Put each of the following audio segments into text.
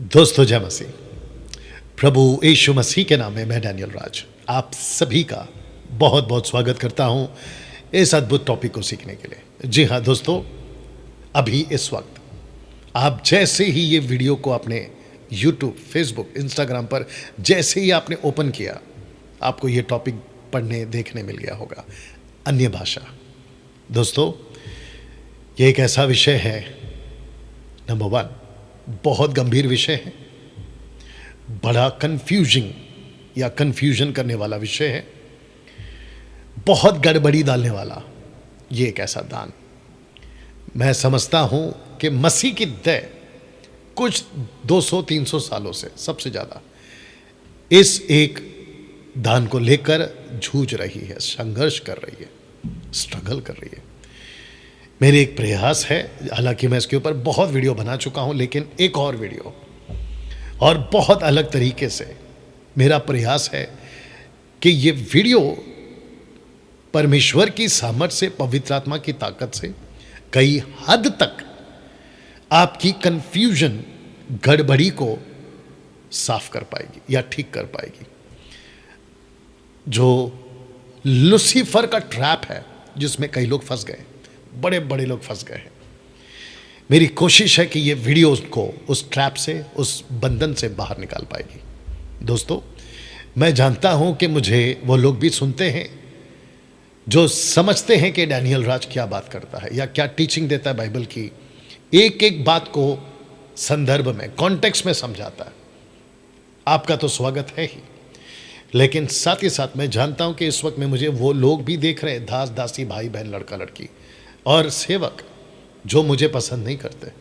दोस्तों जय मसीह। प्रभु यीशु मसीह के नाम में मैं डैनियल राज आप सभी का बहुत बहुत स्वागत करता हूं इस अद्भुत टॉपिक को सीखने के लिए। जी हाँ दोस्तों, अभी इस वक्त आप जैसे ही ये वीडियो को अपने यूट्यूब, फेसबुक, इंस्टाग्राम पर जैसे ही आपने ओपन किया, आपको ये टॉपिक पढ़ने देखने मिल गया होगा, अन्य भाषा। दोस्तों, ये एक ऐसा विषय है, नंबर वन, बहुत गंभीर विषय है, बड़ा कंफ्यूजन करने वाला विषय है, बहुत गड़बड़ी डालने वाला ये एक ऐसा दान। मैं समझता हूं कि मसीह की दया कुछ 200-300 सालों से सबसे ज़्यादा इस एक दान को लेकर जूझ रही है, संघर्ष कर रही है, स्ट्रगल कर रही है। मेरी एक प्रयास है, हालांकि मैं इसके ऊपर बहुत वीडियो बना चुका हूं, लेकिन एक और वीडियो और बहुत अलग तरीके से मेरा प्रयास है कि ये वीडियो परमेश्वर की सामर्थ से, पवित्र आत्मा की ताकत से कई हद तक आपकी कंफ्यूजन, गड़बड़ी को साफ कर पाएगी या ठीक कर पाएगी। जो लूसीफर का ट्रैप है जिसमें कई लोग फंस गए, बड़े बड़े लोग फंस गए हैं, मेरी कोशिश है कि ये वीडियो को उस ट्रैप से, उस बंधन से बाहर निकाल पाएगी। दोस्तों, मैं जानता हूं कि मुझे वो लोग भी सुनते हैं जो समझते हैं कि डैनियल राज क्या बात करता है या क्या टीचिंग देता है, बाइबल की एक एक बात को संदर्भ में, कॉन्टेक्स्ट में समझाता है। आपका तो स्वागत है ही, लेकिन साथ ही साथ मैं जानता हूं कि इस वक्त में मुझे वो लोग भी देख रहे हैं, दास दासी, भाई बहन, लड़का लड़की और सेवक, जो मुझे पसंद नहीं करते।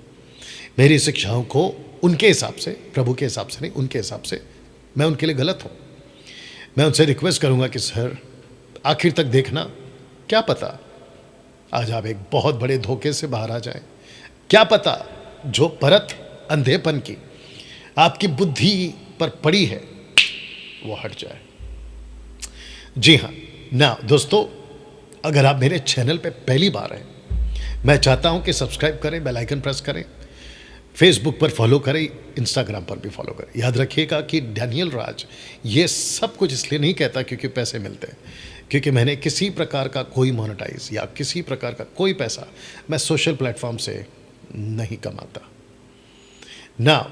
मेरी शिक्षाओं को उनके हिसाब से, प्रभु के हिसाब से नहीं, उनके हिसाब से मैं उनके लिए गलत हूं। मैं उनसे रिक्वेस्ट करूंगा कि सर आखिर तक देखना, क्या पता आज आप एक बहुत बड़े धोखे से बाहर आ जाएं। क्या पता जो परत अंधेपन की आपकी बुद्धि पर पड़ी है वो हट जाए। जी हाँ ना दोस्तों, अगर आप मेरे चैनल पे पहली बार हैं, मैं चाहता हूं कि सब्सक्राइब करें, बेल आइकन प्रेस करें, फेसबुक पर फॉलो करें, इंस्टाग्राम पर भी फॉलो करें। याद रखिएगा कि डैनियल राज ये सब कुछ इसलिए नहीं कहता क्योंकि पैसे मिलते हैं, क्योंकि मैंने किसी प्रकार का कोई मोनेटाइज या किसी प्रकार का कोई पैसा मैं सोशल प्लेटफॉर्म से नहीं कमाता ना।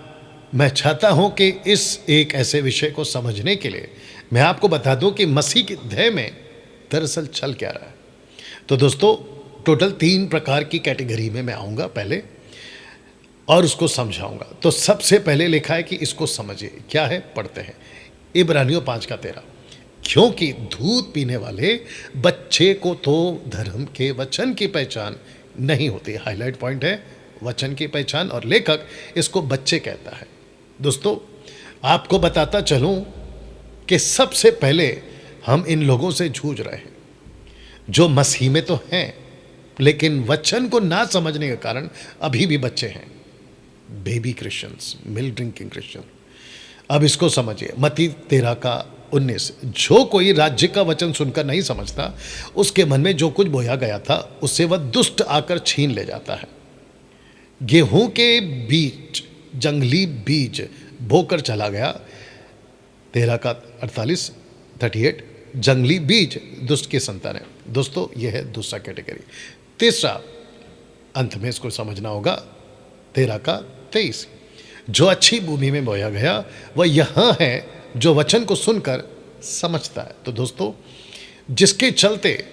मैं चाहता हूं कि इस एक ऐसे विषय को समझने के लिए मैं आपको बता दूं कि मसीह की दया में दरअसल चल क्या रहा है। तो दोस्तों, टोटल 3 प्रकार की कैटेगरी में मैं आऊँगा पहले और उसको समझाऊंगा। तो सबसे पहले लिखा है कि इसको समझिए, क्या है, पढ़ते हैं इब्रानियों 5:13। क्योंकि दूध पीने वाले बच्चे को तो धर्म के वचन की पहचान नहीं होती। हाईलाइट पॉइंट है वचन की पहचान, और लेखक इसको बच्चे कहता है। दोस्तों, आपको बताता चलूं कि सबसे पहले हम इन लोगों से जूझ रहे हैं जो मसीह में तो हैं, लेकिन वचन को ना समझने के कारण अभी भी बच्चे हैं, baby Christians, milk drinking Christian. अब इसको समझिए, मत्ती 13:19। जो कोई राज्य का वचन सुनकर नहीं समझता, उसके मन में जो कुछ बोया गया था उससे वह दुष्ट आकर छीन ले जाता है। गेहूं के बीच जंगली बीज बोकर चला गया। 13:38 जंगली बीज दुष्ट की संतान है। दोस्तों, यह है दूसरा कैटेगरी। तीसरा, अंत में इसको समझना होगा, 13:23, जो अच्छी भूमि में बोया गया वह यहां है जो वचन को सुनकर समझता है। तो दोस्तों, जिसके चलते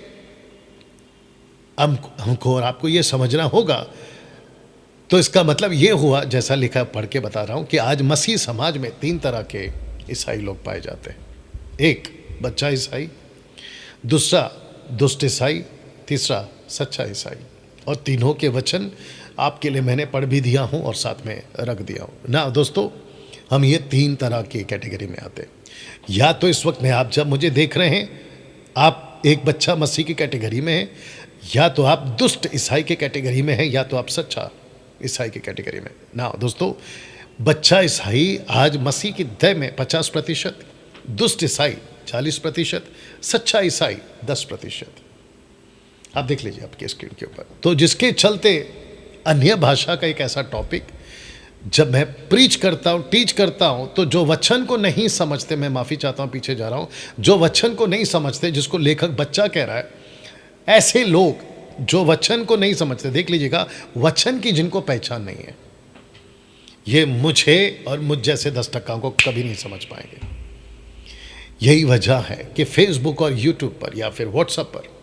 हमको और आपको यह समझना होगा, तो इसका मतलब यह हुआ, जैसा लिखा पढ़ के बता रहा हूं, कि आज मसीह समाज में 3 तरह के ईसाई लोग पाए जाते हैं। एक, बच्चा ईसाई; दूसरा, दुष्ट ईसाई; तीसरा, सच्चा ईसाई। और तीनों के वचन आपके लिए मैंने पढ़ भी दिया हूं और साथ में रख दिया हूं ना। दोस्तों, हम ये 3 तरह की कैटेगरी में आते हैं। या तो इस वक्त में आप जब मुझे देख रहे हैं, आप एक बच्चा मसीह की कैटेगरी में हैं, या तो आप दुष्ट ईसाई के कैटेगरी में हैं, या तो आप सच्चा ईसाई की कैटेगरी में ना। दोस्तों, बच्चा ईसाई आज मसीह की दया में 50%, दुष्ट ईसाई 40%, सच्चा ईसाई 10%। आप देख लीजिए आपके स्क्रीन के ऊपर। तो जिसके चलते अन्य भाषा का एक ऐसा टॉपिक जब मैं प्रीच करता हूँ, टीच करता हूँ, तो जो वचन को नहीं समझते, मैं माफ़ी चाहता हूँ पीछे जा रहा हूँ, जो वचन को नहीं समझते, जिसको लेखक बच्चा कह रहा है, ऐसे लोग जो वचन को नहीं समझते, देख लीजिएगा, वचन की जिनको पहचान नहीं है, ये मुझे और मुझ जैसे 10% को कभी नहीं समझ पाएंगे। यही वजह है कि फेसबुक और यूट्यूब पर या फिर व्हाट्सएप पर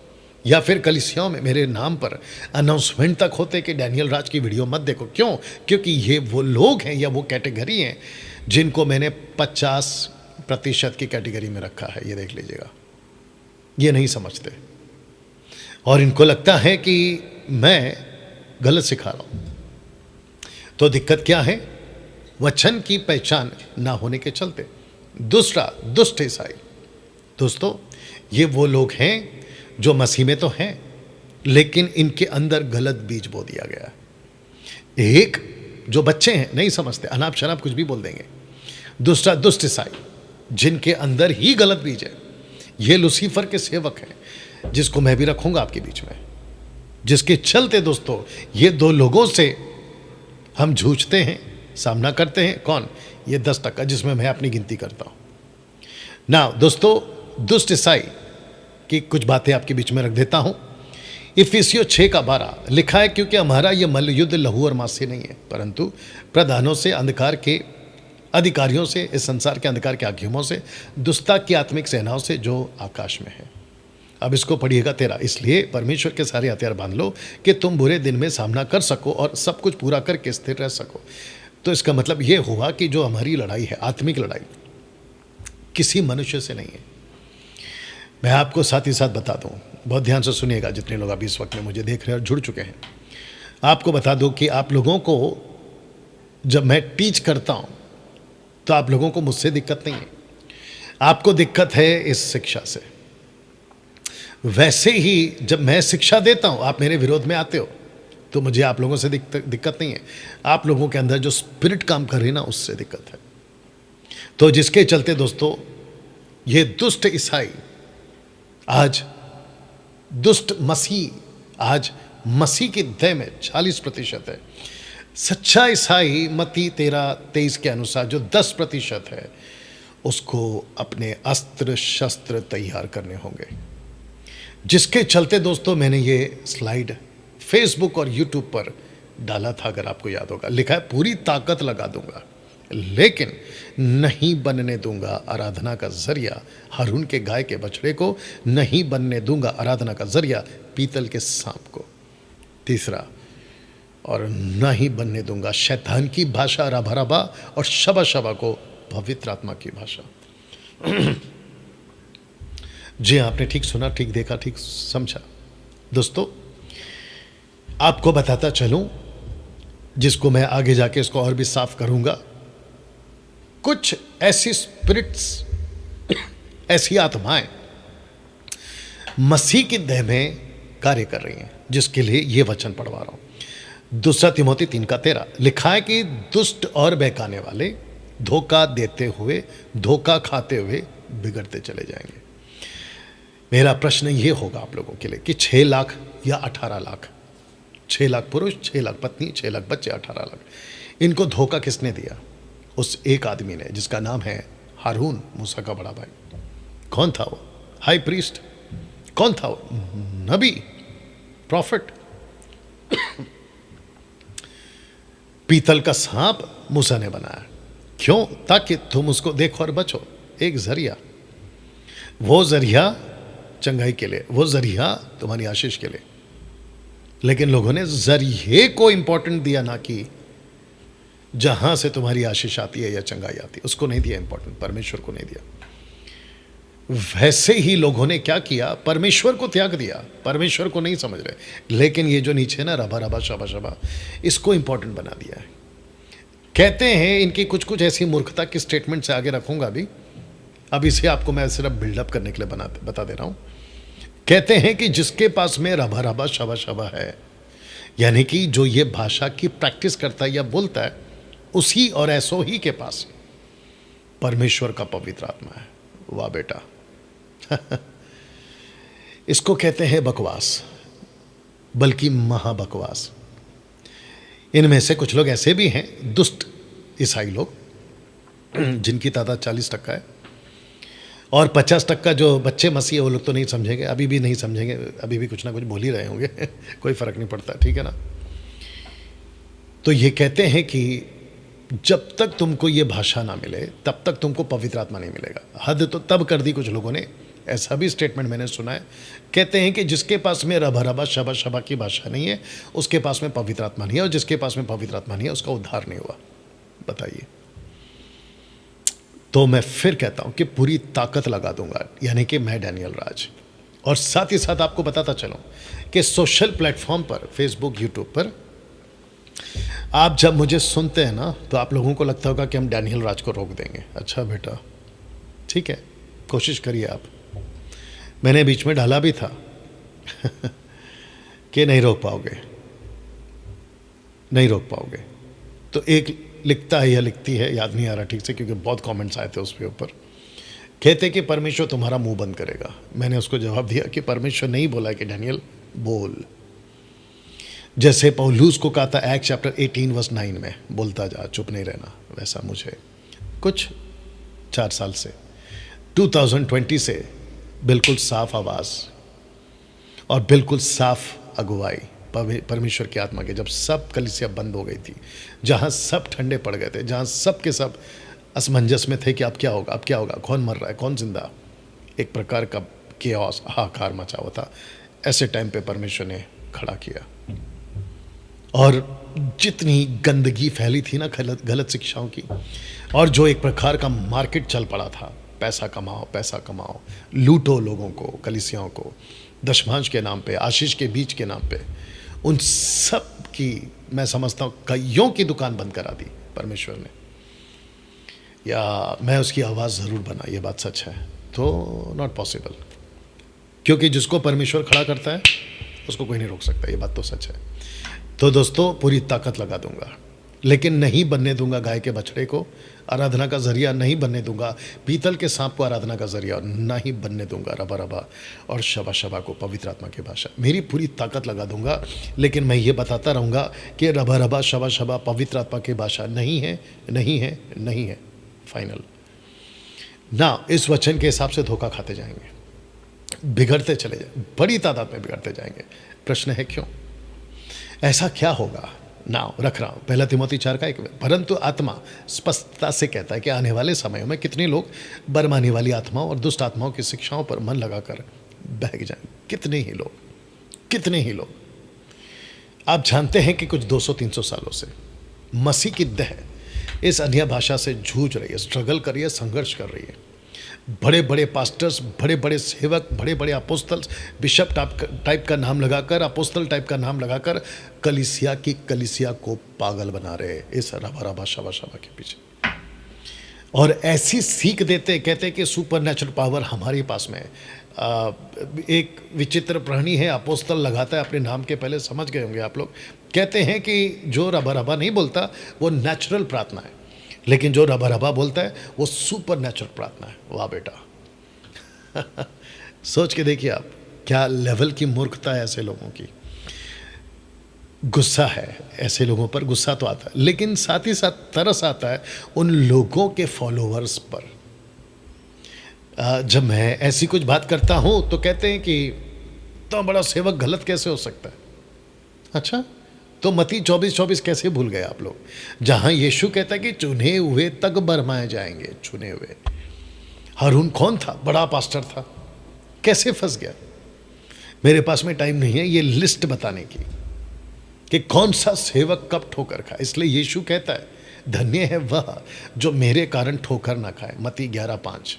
या फिर कलीसियाओं में मेरे नाम पर अनाउंसमेंट तक होते कि डैनियल राज की वीडियो मत देखो। क्यों? क्योंकि ये वो लोग हैं या वो कैटेगरी हैं जिनको मैंने 50% की कैटेगरी में रखा है। ये देख लीजिएगा, ये नहीं समझते और इनको लगता है कि मैं गलत सिखा रहा हूँ। तो दिक्कत क्या है? वचन की पहचान ना होने के चलते। दूसरा, दुष्ट ईसाई। दोस्तों, ये वो लोग हैं जो मसीह में तो हैं, लेकिन इनके अंदर गलत बीज बो दिया गया है। एक, जो बच्चे हैं नहीं समझते, अनाप शनाप कुछ भी बोल देंगे। दूसरा, दुष्ट ईसाई, जिनके अंदर ही गलत बीज है। ये लूसीफर के सेवक हैं, जिसको मैं भी रखूंगा आपके बीच में, जिसके चलते दोस्तों ये दो लोगों से हम जूझते हैं, सामना करते हैं। कौन? ये 10%, जिसमें मैं अपनी गिनती करता हूं ना। दोस्तों, दुष्ट ईसाई की कुछ बातें आपके बीच में रख देता हूं। इफिसियों 6:12 लिखा है, क्योंकि हमारा यह मल्ल युद्ध लहू और मांस से नहीं है, परंतु प्रधानों से, अंधकार के अधिकारियों से, इस संसार के अंधकार के हाकिमों से, दुष्टता की आत्मिक सेनाओं से जो आकाश में है। अब इसको पढ़िएगा 13। इसलिए परमेश्वर के सारे हथियार बांध लो कि तुम बुरे दिन में सामना कर सको और सब कुछ पूरा करके स्थिर रह सको। तो इसका मतलब ये हुआ कि जो हमारी लड़ाई है, आत्मिक लड़ाई, किसी मनुष्य से नहीं है। मैं आपको साथ ही साथ बता दूं, बहुत ध्यान से सुनिएगा जितने लोग अभी इस वक्त में मुझे देख रहे हैं और जुड़ चुके हैं। आपको बता दूं कि आप लोगों को जब मैं टीच करता हूं तो आप लोगों को मुझसे दिक्कत नहीं है, आपको दिक्कत है इस शिक्षा से। वैसे ही जब मैं शिक्षा देता हूं, आप मेरे विरोध में आते हो, तो मुझे आप लोगों से दिक्कत नहीं है। आप लोगों के अंदर जो स्पिरिट काम कर रही है ना, उससे दिक्कत है। तो जिसके चलते दोस्तों ये दुष्ट ईसाई आज दुष्ट मसीह, आज मसीह की देह में 40% है। सच्चा ईसाई मत्ती 13:23 के अनुसार जो 10% है, उसको अपने अस्त्र शस्त्र तैयार करने होंगे। जिसके चलते दोस्तों मैंने ये स्लाइड फेसबुक और यूट्यूब पर डाला था, अगर आपको याद होगा। लिखा है, पूरी ताकत लगा दूंगा लेकिन नहीं बनने दूंगा आराधना का जरिया हारून के गाय के बछड़े को, नहीं बनने दूंगा आराधना का जरिया पीतल के सांप को। तीसरा, और नहीं बनने दूंगा शैतान की भाषा राभा राभा और शबा शबा को पवित्र आत्मा की भाषा। जी, आपने ठीक सुना, ठीक देखा, ठीक समझा। दोस्तों, आपको बताता चलूं, जिसको मैं आगे जाके इसको और भी साफ करूंगा। कुछ ऐसी स्पिरिट्स, ऐसी आत्माएं मसीह की देह में कार्य कर रही हैं, जिसके लिए ये वचन पढ़वा रहा हूं। 2 तिमोथी 3:13 लिखा है कि दुष्ट और बहकाने वाले धोखा देते हुए, धोखा खाते हुए बिगड़ते चले जाएंगे। मेरा प्रश्न ये होगा आप लोगों के लिए कि 6 लाख या 18 लाख, 6 लाख पुरुष, 6 लाख पत्नी, 6 लाख बच्चे, 18 लाख, इनको धोखा किसने दिया? उस एक आदमी ने, जिसका नाम है हारून, मूसा का बड़ा भाई। कौन था वो? High priest. कौन था वो? नबी, प्रॉफिट। पीतल का सांप मूसा ने बनाया। क्यों? ताकि तुम उसको देखो और बचो। एक जरिया, वो जरिया चंगाई के लिए, वो जरिया तुम्हारी आशीष के लिए। लेकिन लोगों ने जरिए को इंपॉर्टेंट दिया, ना कि जहां से तुम्हारी आशीष आती है या चंगाई आती है, उसको नहीं दिया इंपॉर्टेंट, परमेश्वर को नहीं दिया। वैसे ही लोगों ने क्या किया? परमेश्वर को त्याग दिया, परमेश्वर को नहीं समझ रहे। लेकिन ये जो नीचे ना रबा रबा शबा शबा, इसको इंपॉर्टेंट बना दिया है। कहते हैं, इनकी कुछ कुछ ऐसी मूर्खता की स्टेटमेंट से आगे रखूंगा भी, अब इसे आपको मैं सिर्फ बिल्डअप करने के लिए बता दे रहा हूं। कहते हैं कि जिसके पास में रबा रबा शबा शबा है, यानी कि जो ये भाषा की प्रैक्टिस करता है या बोलता है, उसी और ऐसो ही के पास परमेश्वर का पवित्र आत्मा है। वाह बेटा। इसको कहते हैं बकवास, बल्कि महाबकवास। इनमें से कुछ लोग ऐसे भी हैं, दुष्ट ईसाई लोग जिनकी तादाद 40% है, और 50% जो बच्चे मसीह है वो लोग तो नहीं समझेंगे, अभी भी नहीं समझेंगे, अभी भी कुछ ना कुछ बोल ही रहे होंगे कोई फ़र्क नहीं पड़ता, ठीक है ना। तो ये कहते हैं कि जब तक तुमको ये भाषा ना मिले तब तक तुमको पवित्र आत्मा नहीं मिलेगा। हद तो तब कर दी कुछ लोगों ने, ऐसा भी स्टेटमेंट मैंने सुना है, कहते हैं कि जिसके पास में रबा रबा शबा शबा की भाषा नहीं है उसके पास में पवित्र आत्मा नहीं है, और जिसके पास में पवित्र आत्मा नहीं है उसका उद्धार नहीं हुआ। बताइए। तो मैं फिर कहता हूं कि पूरी ताकत लगा दूंगा, यानी कि मैं डैनियल राज। और साथ ही साथ आपको बताता चलूं कि सोशल प्लेटफॉर्म पर, फेसबुक, यूट्यूब पर आप जब मुझे सुनते हैं ना तो आप लोगों को लगता होगा कि हम डैनियल राज को रोक देंगे। अच्छा बेटा, ठीक है, कोशिश करिए आप। मैंने बीच में डाला भी था कि नहीं रोक पाओगे, नहीं रोक पाओगे। तो एक लिखता है या लिखती है, याद नहीं आ रहा ठीक से क्योंकि बहुत कमेंट्स आए थे उसके ऊपर, कहते कि परमेश्वर तुम्हारा मुंह बंद करेगा। मैंने उसको जवाब दिया कि परमेश्वर नहीं बोला कि डैनियल बोल। जैसे पौलुस को कहा था एक्ट चैप्टर 18 वर्स 9 में, बोलता जा, चुप नहीं रहना, वैसा मुझे कुछ 4 साल से 2020 से बिल्कुल साफ आवाज़ और बिल्कुल साफ अगुवाई परमेश्वर की आत्मा के, जब सब कलीसिया बंद हो गई थी, जहाँ सब ठंडे पड़ गए थे, जहाँ सब के सब असमंजस में थे कि अब क्या होगा, अब क्या होगा, कौन मर रहा है, कौन जिंदा, एक प्रकार का केओस, हाहाकार मचा हुआ था। ऐसे टाइम पे परमेश्वर ने खड़ा किया, और जितनी गंदगी फैली थी ना गलत शिक्षाओं की, और जो एक प्रकार का मार्केट चल पड़ा था, पैसा कमाओ, पैसा कमाओ, लूटो लोगों को, कलीसियाओं को, दशमांश के नाम पे, आशीष के बीज के नाम पे, उन सब की मैं समझता हूँ कईयों की दुकान बंद करा दी परमेश्वर ने, या मैं उसकी आवाज़ ज़रूर बना, ये बात सच है। तो नॉट पॉसिबल, क्योंकि जिसको परमेश्वर खड़ा करता है उसको कोई नहीं रोक सकता, ये बात तो सच है। तो दोस्तों, पूरी ताकत लगा दूंगा, लेकिन नहीं बनने दूंगा गाय के बछड़े को आराधना का जरिया, नहीं बनने दूंगा पीतल के सांप को आराधना का जरिया, और ना ही बनने दूंगा रबा रबा और शबा शबा को पवित्र आत्मा की भाषा। मेरी पूरी ताकत लगा दूंगा, लेकिन मैं ये बताता रहूँगा कि रबा रबा शबा शबा पवित्र आत्मा की भाषा नहीं है, नहीं है, नहीं है, फाइनल ना। इस वचन के हिसाब से धोखा खाते जाएंगे, बिगड़ते चले जाए, बड़ी तादाद में बिगड़ते जाएंगे। प्रश्न है क्यों, ऐसा क्या होगा? नाउ रख रहा हूँ 1 तिमोथी 4:1, परंतु आत्मा स्पष्टता से कहता है कि आने वाले समयों में कितने लोग बरमाने वाली आत्माओं और दुष्ट आत्माओं की शिक्षाओं पर मन लगाकर बहक जाएंगे। कितने ही लोग, कितने ही लोग। आप जानते हैं कि कुछ 200-300 सालों से मसीह की देह इस अन्य भाषा से जूझ रही है, स्ट्रगल कर रही है, संघर्ष कर रही है। बड़े बड़े पास्टर्स, बड़े बड़े सेवक, बड़े बड़े अपोस्तल्स, बिशप टाइप का नाम लगाकर, अपोस्तल टाइप का नाम लगाकर कलीसिया को पागल बना रहे इस रबा रबा शबा शबा के पीछे, और ऐसी सीख देते, कहते कि सुपर नेचुरल पावर हमारे पास में है। एक विचित्र प्राणी है, अपोस्तल लगाता है अपने नाम के पहले, समझ गए होंगे आप लोग। कहते हैं कि जो रबा रबा नहीं बोलता वो नेचुरल प्रार्थना है, लेकिन जो रबा रबा बोलता है वो सुपर नेचुरल प्रार्थना है। वाह बेटा सोच के देखिए आप, क्या लेवल की मूर्खता है ऐसे लोगों की। गुस्सा है ऐसे लोगों पर, गुस्सा तो आता है, लेकिन साथ ही साथ तरस आता है उन लोगों के फॉलोअर्स पर। जब मैं ऐसी कुछ बात करता हूं तो कहते हैं कि तो बड़ा सेवक गलत कैसे हो सकता है। अच्छा, तो मत्ती 24:24 कैसे भूल गए आप लोग, जहां यीशु कहता है कि चुने हुए तक बरमाए जाएंगे। चुने हुए, हारून कौन था? बड़ा पास्टर था, कैसे फंस गया? मेरे पास में टाइम नहीं है ये लिस्ट बताने की कि कौन सा सेवक कब ठोकर खाए, इसलिए यीशु कहता है धन्य है वह जो मेरे कारण ठोकर ना खाए। मत्ती 11:5।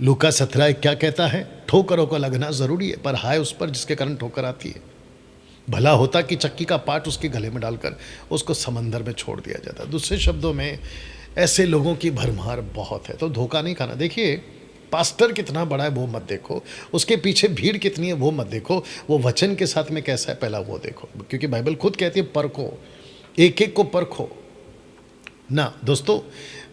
लूका 17 क्या कहता है? ठोकरों का लगना जरूरी है, पर हाय उस पर जिसके कारण ठोकर आती है। भला होता कि चक्की का पार्ट उसके गले में डालकर उसको समंदर में छोड़ दिया जाता। दूसरे शब्दों में ऐसे लोगों की भरमार बहुत है, तो धोखा नहीं खाना। देखिए, पास्टर कितना बड़ा है वो मत देखो, उसके पीछे भीड़ कितनी है वो मत देखो, वो वचन के साथ में कैसा है पहला वो देखो, क्योंकि बाइबल खुद कहती है परखो, एक एक को परखो ना। दोस्तों,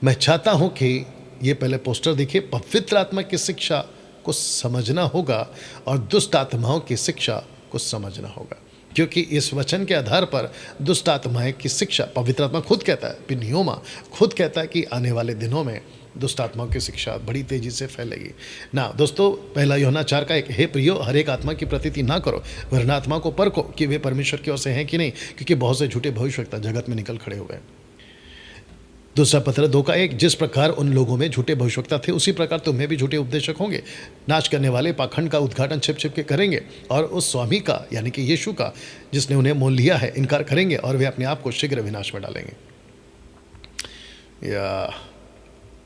मैं चाहता हूं कि ये पहले पोस्टर देखिए। पवित्र आत्मा की शिक्षा को समझना होगा और दुष्ट आत्माओं की शिक्षा को समझना होगा। क्योंकि इस वचन के आधार पर दुष्ट आत्माएं की शिक्षा, पवित्र आत्मा खुद कहता है, पिनियोमा खुद कहता है कि आने वाले दिनों में दुष्ट आत्माओं की शिक्षा बड़ी तेजी से फैलेगी ना। दोस्तों, पहला यूहन्ना 4:1, हे प्रियो, हर एक आत्मा की प्रतीति ना करो, वरना आत्मा को परखो कि वे परमेश्वर की ओर से हैं कि नहीं, क्योंकि बहुत से झूठे भविष्यवक्ता जगत में निकल खड़े हुए हैं। दूसरा पत्र 2:1, जिस प्रकार उन लोगों में झूठे भविष्यवक्ता थे, उसी प्रकार तुम्हें भी झूठे उपदेशक होंगे। नाश करने वाले पाखंड का उद्घाटन छिप छिप के करेंगे और उस स्वामी का, यानी कि यीशु का, जिसने उन्हें मोल लिया है, इनकार करेंगे और वे अपने आप को शीघ्र विनाश में डालेंगे। या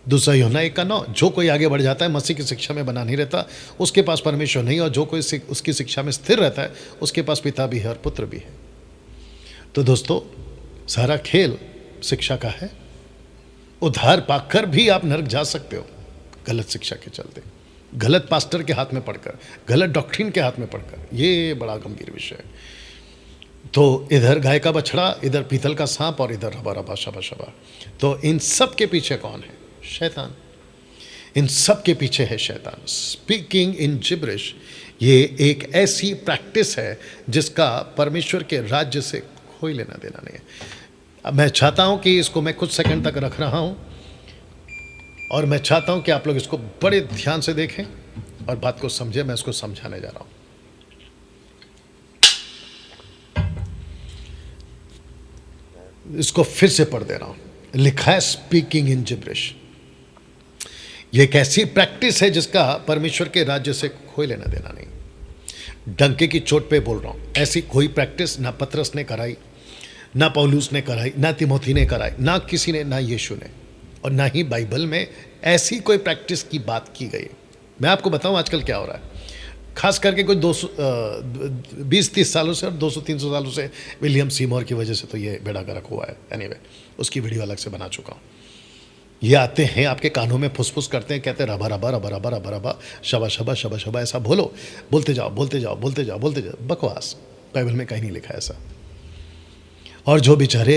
दूसरा यूहन्ना 1:9, जो कोई आगे बढ़ जाता है, मसीह की शिक्षा में बना नहीं रहता, उसके पास परमेश्वर नहीं, और जो कोई उसकी शिक्षा में स्थिर रहता है, उसके पास पिता भी है और पुत्र भी है। तो दोस्तों, सारा खेल शिक्षा का है। उद्धार पाकर भी आप नरक जा सकते हो गलत शिक्षा के चलते, गलत पास्टर के हाथ में पढ़कर, गलत डॉक्ट्रिन के हाथ में पढ़कर। ये बड़ा गंभीर विषय है। तो इधर गाय का बछड़ा, इधर पीतल का सांप और इधर रबा रबा शबा शबा। तो इन सब के पीछे कौन है? शैतान। इन सब के पीछे है शैतान। स्पीकिंग इन जिब्रिश ये एक ऐसी प्रैक्टिस है जिसका परमेश्वर के राज्य से कोई लेना देना नहीं है। अब मैं चाहता हूं कि इसको मैं कुछ सेकंड तक रख रहा हूं और मैं चाहता हूं कि आप लोग इसको बड़े ध्यान से देखें और बात को समझें। मैं इसको समझाने जा रहा हूं। इसको फिर से पढ़ दे रहा हूं। लिखा है स्पीकिंग इन जिब्रिश। ये एक ऐसी प्रैक्टिस है जिसका परमेश्वर के राज्य से कोई लेना देना नहीं। डंके की चोट पे बोल रहा हूं। ऐसी कोई प्रैक्टिस ना पतरस ने कराई, ना पौलुस ने कराई, ना तिमोथी ने कराई, ना किसी ने, ना यीशु ने, और ना ही बाइबल में ऐसी कोई प्रैक्टिस की बात की गई। मैं आपको बताऊं आजकल क्या हो रहा है, खास करके कोई 20-30 सालों से और 200-300 सालों से विलियम सीमोर की वजह से तो ये बेड़ा गर्क हुआ है। एनीवे, उसकी वीडियो अलग से बना चुका हूँ। ये आते हैं आपके कानों में, फुसफुस करते हैं, कहते हैं रबा रबा रबा रबा रबा रबा शबा शबा शबा शबा, ऐसा बोलो, बोलते जाओ बोलते जाओ बोलते जाओ बोलते जाओ। बकवास, बाइबल में कहीं नहीं लिखा ऐसा। और जो बेचारे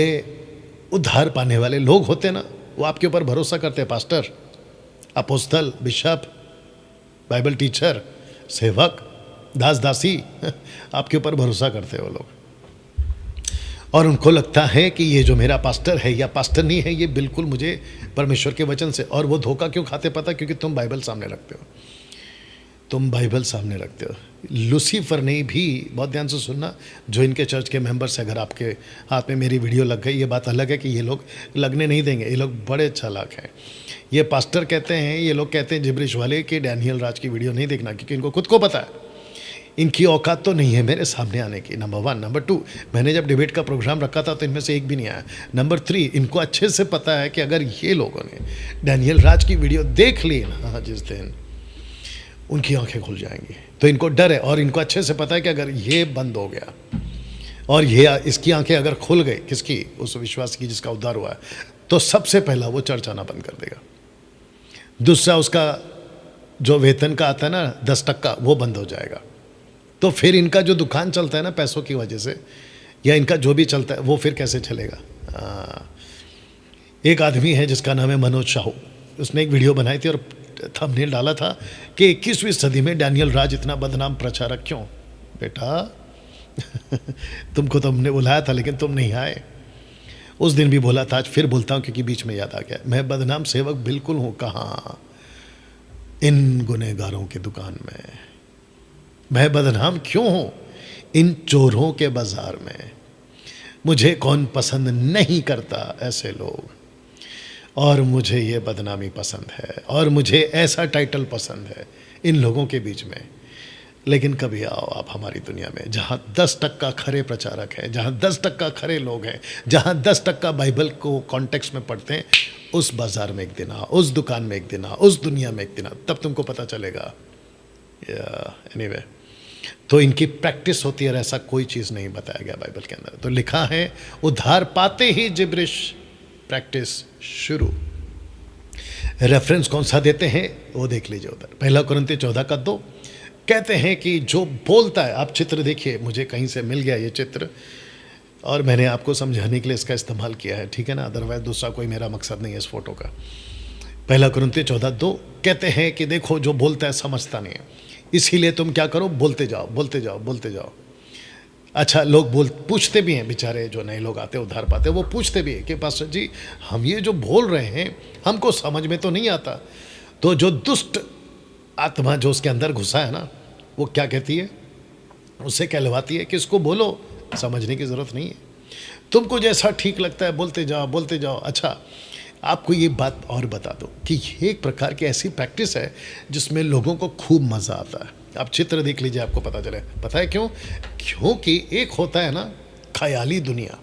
उद्धार पाने वाले लोग होते ना, वो आपके ऊपर भरोसा करते हैं। पास्टर, अपोस्तल, बिशप, बाइबल टीचर, सेवक, दास दासी, आपके ऊपर भरोसा करते हैं वो लोग। और उनको लगता है कि ये जो मेरा पास्टर है या पास्टर नहीं है, ये बिल्कुल मुझे परमेश्वर के वचन से। और वो धोखा क्यों खाते पता? क्योंकि तुम बाइबल सामने रखते हो। तुम बाइबल सामने रखते हो। लूसीफर ने भी, बहुत ध्यान से सुनना, जो इनके चर्च के मेंबर्स, अगर आपके हाथ में मेरी वीडियो लग गई, ये बात अलग है कि ये लोग लगने नहीं देंगे। ये लोग बड़े चालाक हैं। ये पास्टर कहते हैं, ये लोग कहते हैं जिब्रिश वाले कि डैनियल राज की वीडियो नहीं देखना, क्योंकि इनको खुद को पता है इनकी औकात तो नहीं है मेरे सामने आने की। नंबर 1। नंबर 2, मैंने जब डिबेट का प्रोग्राम रखा था तो इनमें से एक भी नहीं आया। नंबर 3, इनको अच्छे से पता है कि अगर ये लोगों ने डैनियल राज की वीडियो देख ली ना जिस दिन, उनकी आंखें खुल जाएंगी। तो इनको डर है, और इनको अच्छे से पता है कि अगर ये बंद हो गया और ये इसकी आंखें अगर खुल गई, किसकी? उस विश्वास की जिसका उद्धार हुआ है, तो सबसे पहला वो चर्च आना बंद कर देगा। दूसरा, उसका जो वेतन का आता है ना 10%, वो बंद हो जाएगा। तो फिर इनका जो दुकान चलता है ना पैसों की वजह से, या इनका जो भी चलता है, वो फिर कैसे चलेगा? एक आदमी है जिसका नाम है मनोज साहू। उसने एक वीडियो बनाई थी और थंबनेल डाला था कि 21वीं सदी में डैनियल राज इतना बदनाम प्रचारक क्यों? बेटा तुमको तो हमने बुलाया था लेकिन तुम नहीं आए। उस दिन भी बोला था, आज फिर बोलता हूँ क्योंकि बीच में याद आ गया। मैं बदनाम सेवक बिल्कुल हूँ। कहाँ? इन गुनहगारों की दुकान में। मैं बदनाम क्यों हूँ? इन चोरों के बाजार में। मुझे कौन पसंद नहीं करता? ऐसे लोग। और मुझे ये बदनामी पसंद है, और मुझे ऐसा टाइटल पसंद है इन लोगों के बीच में। लेकिन कभी आओ आप हमारी दुनिया में, जहाँ 10% खरे प्रचारक हैं, जहाँ 10% खरे लोग हैं, जहाँ 10% बाइबल को कॉन्टेक्स्ट में पढ़ते हैं, उस बाजार में एक दिन आओ, उस दुकान में एक दिन आओ, उस दुनिया में एक दिन आओ, तब तुमको पता चलेगा। एनीवे, तो इनकी प्रैक्टिस होती है, और ऐसा कोई चीज़ नहीं बताया गया बाइबल के अंदर। तो लिखा है उद्धार पाते ही जिब्रिश प्रैक्टिस शुरू। रेफरेंस कौन सा देते हैं वो देख लीजिए उधर। 1 कुरिन्थियों 14:2 कहते हैं कि जो बोलता है, आप चित्र देखिए, मुझे कहीं से मिल गया ये चित्र और मैंने आपको समझाने के लिए इसका इस्तेमाल किया है, ठीक है ना? अदरवाइज दूसरा कोई मेरा मकसद नहीं है इस फोटो का। 1 कुरिन्थियों 14:2 कहते हैं कि देखो जो बोलता है समझता नहीं है, इसीलिए तुम क्या करो? बोलते जाओ बोलते जाओ बोलते जाओ। अच्छा, लोग पूछते भी हैं, बेचारे जो नए लोग आते हैं उधार पाते हैं, वो पूछते भी हैं कि पास्टर जी, हम ये जो बोल रहे हैं हमको समझ में तो नहीं आता। तो जो दुष्ट आत्मा जो उसके अंदर घुसा है ना, वो क्या कहती है, उससे कहलवाती है कि इसको बोलो, समझने की ज़रूरत नहीं है, तुमको जैसा ठीक लगता है बोलते जाओ बोलते जाओ। अच्छा, आपको ये बात और बता दो कि ये एक प्रकार की ऐसी प्रैक्टिस है जिसमें लोगों को खूब मज़ा आता है। आप चित्र देख लीजिए, आपको पता चले। पता है क्यों? क्योंकि एक होता है ना ख्याली दुनिया,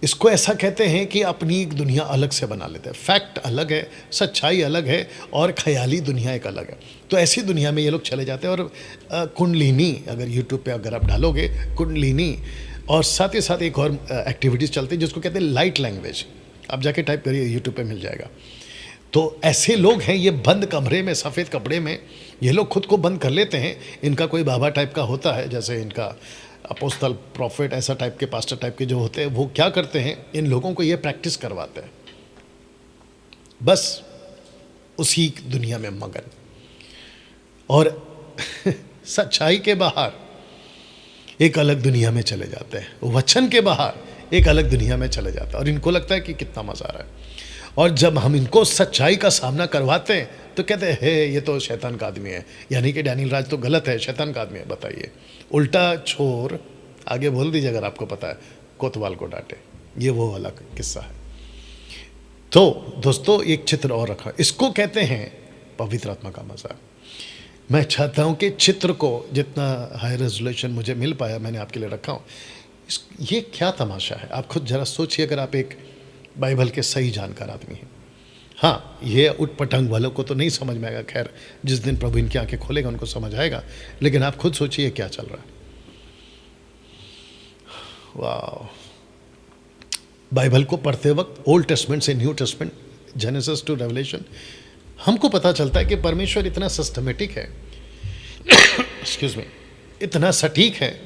इसको ऐसा कहते हैं कि अपनी एक दुनिया अलग से बना लेते हैं। फैक्ट अलग है, सच्चाई अलग है, और ख्याली दुनिया एक अलग है। तो ऐसी दुनिया में ये लोग चले जाते हैं। और कुंडलिनी, अगर यूट्यूब पे अगर आप डालोगे कुंडलिनी, और साथ ही साथ एक और एक्टिविटीज़ चलती है जिसको कहते हैं लाइट लैंग्वेज। आप जाके टाइप करिए, यूट्यूब पे मिल जाएगा। तो ऐसे लोग हैं, ये बंद कमरे में सफ़ेद कपड़े में ये लोग खुद को बंद कर लेते हैं। इनका कोई बाबा टाइप का होता है, जैसे इनका अपोस्तल, प्रॉफिट, ऐसा टाइप के, पास्टर टाइप के जो होते हैं, वो क्या करते हैं, इन लोगों को ये प्रैक्टिस करवाते हैं, बस उसी दुनिया में मगन। और सच्चाई के बाहर एक अलग दुनिया में चले जाते हैं, वचन के बाहर एक अलग दुनिया में चले जाते हैं, और इनको लगता है कि कितना मज़ा आ रहा है। और जब हम इनको सच्चाई का सामना करवाते हैं तो कहते हैं हे, ये तो शैतान का आदमी है, यानी कि डैनियल राज तो गलत है, शैतान का आदमी है। बताइए, उल्टा छोर आगे बोल दीजिए अगर आपको पता है, कोतवाल को डांटे। ये वो वाला किस्सा है। तो दोस्तों, एक चित्र और रखा, इसको कहते हैं पवित्र आत्मा का मज़ा। मैं चाहता हूँ कि चित्र को जितना हाई रेजोल्यूशन मुझे मिल पाया मैंने आपके लिए रखा हूँ। ये क्या तमाशा है, आप खुद ज़रा सोचिए, अगर आप एक बाइबल के सही जानकार आदमी हैं। हाँ, ये उठ पटंग वालों को तो नहीं समझ में आएगा, खैर जिस दिन प्रभु इनकी आंखें खोलेगा उनको समझ आएगा, लेकिन आप खुद सोचिए क्या चल रहा है। वाह! बाइबल को पढ़ते वक्त ओल्ड टेस्टमेंट से New Testament, Genesis to Revelation, हमको पता चलता है कि परमेश्वर इतना सिस्टमेटिक है, एक्सक्यूज मी, इतना सटीक है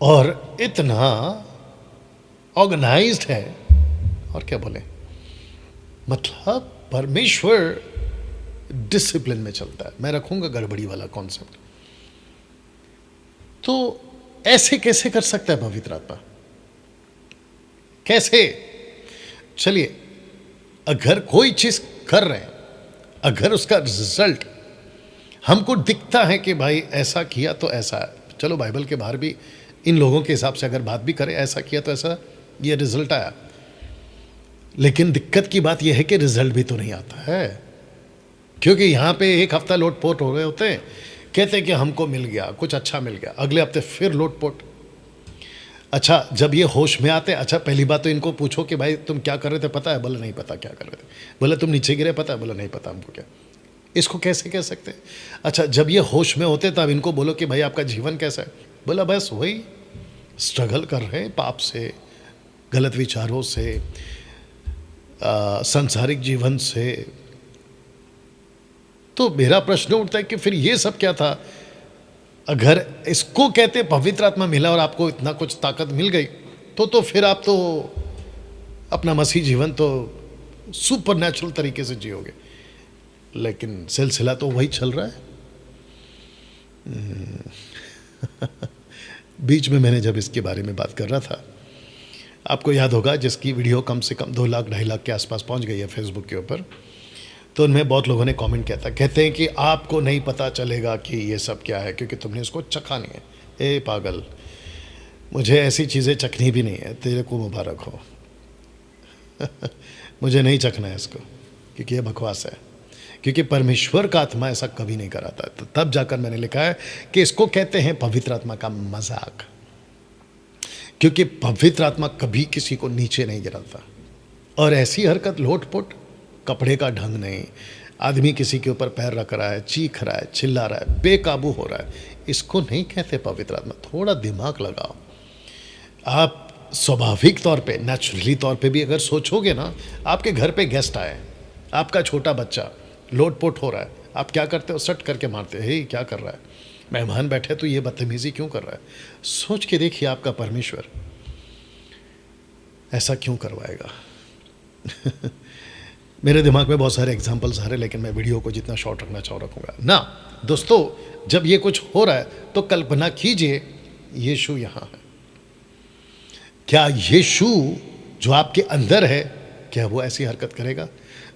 और इतना ऑर्गेनाइज्ड है, और क्या बोले, मतलब परमेश्वर डिसिप्लिन में चलता है। मैं रखूंगा गड़बड़ी वाला कॉन्सेप्ट। तो ऐसे कैसे कर सकता है पवित्र आत्मा? कैसे? चलिए, अगर कोई चीज कर रहे हैं, अगर उसका रिजल्ट हमको दिखता है कि भाई ऐसा किया तो ऐसा है, चलो बाइबल के बाहर भी इन लोगों के हिसाब से अगर बात भी करें, ऐसा किया तो ऐसा ये रिजल्ट आया, लेकिन दिक्कत की बात यह है कि रिजल्ट भी तो नहीं आता है, क्योंकि यहाँ पे एक हफ्ता लोटपोट हो गए होते हैं, कहते हैं कि हमको मिल गया, कुछ अच्छा मिल गया, अगले हफ्ते फिर लोटपोट। अच्छा, जब ये होश में आते हैं, अच्छा पहली बात तो इनको पूछो कि भाई तुम क्या कर रहे थे, पता है? बोले नहीं पता क्या कर रहे थे। बोले तुम नीचे गिरे, पता है? बोले नहीं पता हमको क्या। इसको कैसे कह सकते हैं? अच्छा, जब ये होश में होते तब इनको बोलो कि भाई आपका जीवन कैसा है? बोला बस वही स्ट्रगल कर रहे हैं, पाप से, गलत विचारों से, सांसारिक जीवन से। तो मेरा प्रश्न उठता है कि फिर ये सब क्या था? अगर इसको कहते पवित्र आत्मा मिला और आपको इतना कुछ ताकत मिल गई, तो फिर आप तो अपना मसीह जीवन तो सुपर नेचुरल तरीके से जियोगे, लेकिन सिलसिला तो वही चल रहा है। बीच में मैंने जब इसके बारे में बात कर रहा था, आपको याद होगा, जिसकी वीडियो कम से कम 2 लाख 2.5 लाख के आसपास पहुंच गई है फेसबुक के ऊपर, तो उनमें बहुत लोगों ने कमेंट किया था, कहते हैं कि आपको नहीं पता चलेगा कि ये सब क्या है क्योंकि तुमने इसको चखा नहीं है। ए पागल, मुझे ऐसी चीज़ें चखनी भी नहीं है, तेरे को मुबारक हो। मुझे नहीं चखना है इसको, क्योंकि ये बकवास है, क्योंकि परमेश्वर का आत्मा ऐसा कभी नहीं कराता। तो तब जाकर मैंने लिखा है कि इसको कहते हैं पवित्र आत्मा का मजाक, क्योंकि पवित्र आत्मा कभी किसी को नीचे नहीं गिराता। और ऐसी हरकत, लोटपोट, कपड़े का ढंग नहीं, आदमी किसी के ऊपर पैर रख रहा है, चीख रहा है, चिल्ला रहा है, बेकाबू हो रहा है, इसको नहीं कहते पवित्र आत्मा। थोड़ा दिमाग लगाओ। आप स्वाभाविक तौर पे, नेचुरली तौर पे भी अगर सोचोगे ना, आपके घर पे गेस्ट आए, आपका छोटा बच्चा लोटपोट हो रहा है, आप क्या करते हो? सट करके मारते हो, हे क्या कर रहा है, मेहमान बैठे तो ये बदतमीजी क्यों कर रहा है? सोच के देखिए, आपका परमेश्वर ऐसा क्यों करवाएगा? मेरे दिमाग में बहुत सारे एग्जाम्पल्स आ रहे, लेकिन मैं वीडियो को जितना शॉर्ट रखना चाहूँ रखूँगा ना। दोस्तों, जब ये कुछ हो रहा है तो कल्पना कीजिए यीशु यहाँ है। क्या यीशु जो आपके अंदर है, क्या वो ऐसी हरकत करेगा?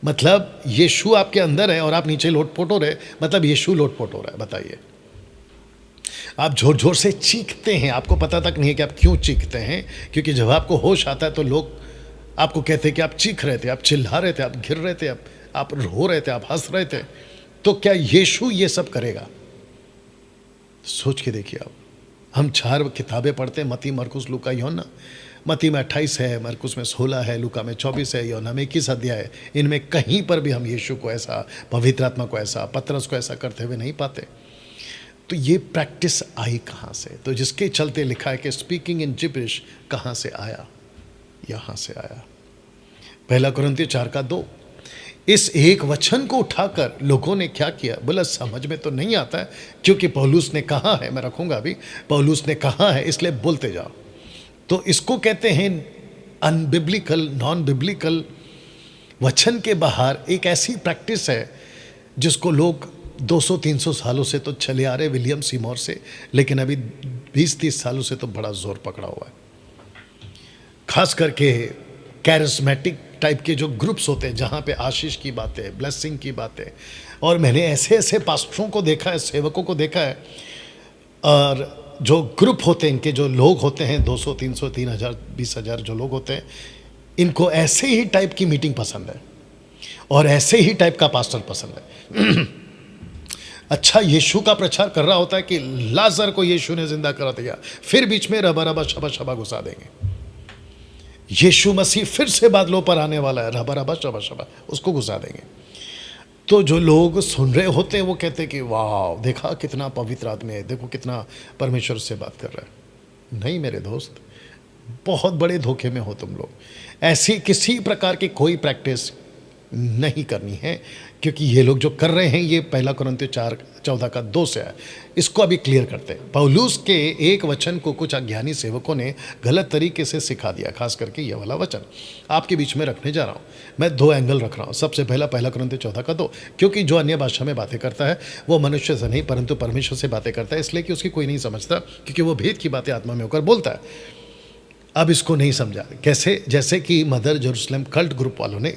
मतलब यीशु आपके अंदर है और आप नीचे लोटपोट हो रहे, मतलब यीशु लोटपोट हो रहा है। बताइए, आप जोर जोर से चीखते हैं, आपको पता तक नहीं है कि आप क्यों चीखते हैं, क्योंकि जब आपको होश आता है तो लोग आपको कहते हैं कि आप चीख रहे थे, आप चिल्ला रहे थे, आप गिर रहे थे, आप रो रहे थे, आप हंस रहे थे। तो क्या यीशु ये सब करेगा? सोच के देखिए आप। हम 4 किताबें पढ़ते हैं, मत्ती, मरकुस, लूका, यूहन्ना। मत्ती में 28 है, मरकुस में 16 है, लूका में 24 है, यूहन्ना में 21 अध्याय है। इनमें कहीं पर भी हम यीशु को ऐसा, पवित्र आत्मा को ऐसा, पतरस को ऐसा करते हुए नहीं पाते। तो ये प्रैक्टिस आई कहाँ से? तो जिसके चलते लिखा है कि स्पीकिंग इन जिब्रिश कहाँ से आया? यहाँ से आया। 1 कुरिन्थियों 4:2। इस एक वचन को उठाकर लोगों ने क्या किया? बोला समझ में तो नहीं आता है, क्योंकि पौलुस ने कहा है, मैं रखूंगा अभी, पौलुस ने कहा है इसलिए बोलते जाओ। तो इसको कहते हैं अनबिब्लिकल, नॉन बिब्लिकल। वचन के बाहर एक ऐसी प्रैक्टिस है जिसको लोग 200-300 सालों से तो चले आ रहे, विलियम सीमोर से, लेकिन अभी 20-30 सालों से तो बड़ा जोर पकड़ा हुआ है। खास करके कैरिस्मेटिक टाइप के जो ग्रुप्स होते हैं, जहाँ पे आशीष की बातें, ब्लेसिंग की बातें, और मैंने ऐसे ऐसे पास्टरों को देखा है, सेवकों को देखा है, और जो ग्रुप होते हैं इनके, जो लोग होते हैं 200, 300, 3000, 20,000 जो लोग होते हैं, इनको ऐसे ही टाइप की मीटिंग पसंद है और ऐसे ही टाइप का पास्टर पसंद है। अच्छा, यीशु का प्रचार कर रहा होता है कि लाजर को यीशु ने जिंदा करा दिया, फिर बीच में रबा रबा शबा शबा घुसा देंगे। यीशु मसीह फिर से बादलों पर आने वाला है, रबा रबा शबा शबा, उसको घुसा देंगे। तो जो लोग सुन रहे होते हैं वो कहते हैं कि वाह, देखा कितना पवित्र आदमी है, देखो कितना परमेश्वर से बात कर रहा है। नहीं मेरे दोस्त, बहुत बड़े धोखे में हो तुम लोग। ऐसी किसी प्रकार की कोई प्रैक्टिस नहीं करनी है, क्योंकि ये लोग जो कर रहे हैं ये 1 कुरिन्थियों 4:14 से है। इसको अभी क्लियर करते हैं। पौलुस के एक वचन को कुछ अज्ञानी सेवकों ने गलत तरीके से सिखा दिया, खास करके ये वाला वचन आपके बीच में रखने जा रहा हूँ। मैं 2 एंगल रख रहा हूँ। सबसे पहला 1 कुरिन्थियों 14:2, क्योंकि जो अन्य भाषा में बातें करता है वो मनुष्य से नहीं परंतु परमेश्वर से बातें करता है, इसलिए कि उसकी कोई नहीं समझता, क्योंकि वो भेद की बातें आत्मा में होकर बोलता है। अब इसको नहीं समझा कैसे? जैसे कि मदर जेरूशलेम कल्ट ग्रुप वालों ने